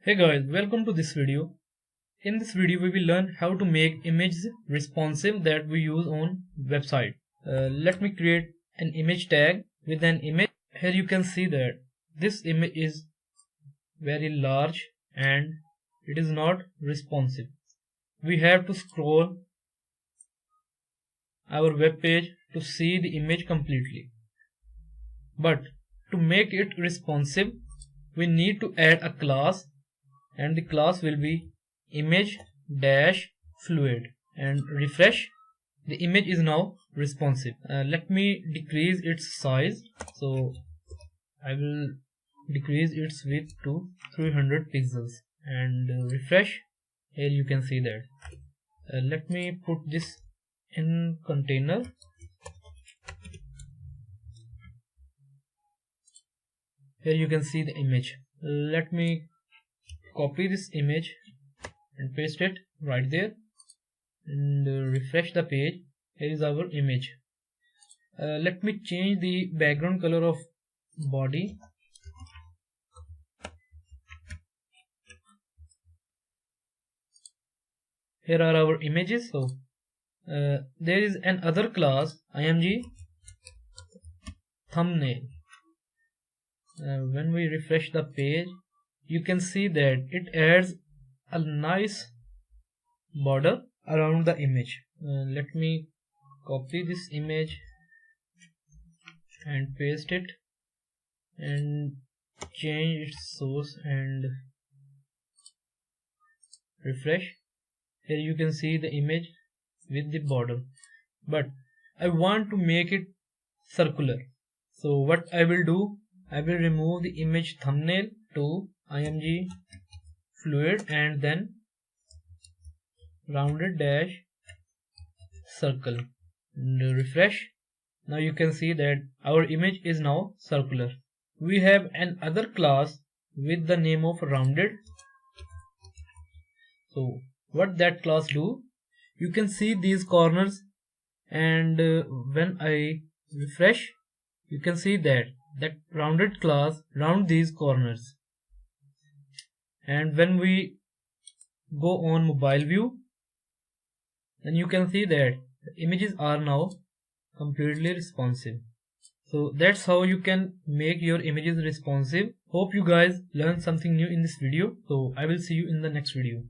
Hey guys, welcome to this video. In this video we will learn how to make images responsive that we use on website. Let me create an image tag with an image. Here you can see that this image is very large and it is not responsive. We have to scroll our web page to see the image completely. But to make it responsive, we need to add a class, and the class will be image dash fluid, and refresh. The image is now responsive. Let me decrease its size, so I will decrease its width to 300 pixels and refresh. Here you can see that. Let me put this in container. Here you can see the image. Let me copy this image and paste it right there and refresh the page. Here is our image. Let me change the background color of body. Here are our images. So there is another class img thumbnail. When we refresh the page, you can see that it adds a nice border around the image. Let me copy this image and paste it and change its source and refresh. Here you can see the image with the border, but I want to make it circular. So what I will do, I will remove the image thumbnail to img fluid and then rounded dash circle and refresh. Now you can see that our image is now circular. We have another class with the name of rounded. So what that class do, you can see these corners, and when I refresh, you can see that rounded class round these corners. And when we go on mobile view, then you can see that the images are now completely responsive. So that's how you can make your images responsive. Hope you guys learned something new in this video. So I will see you in the next video.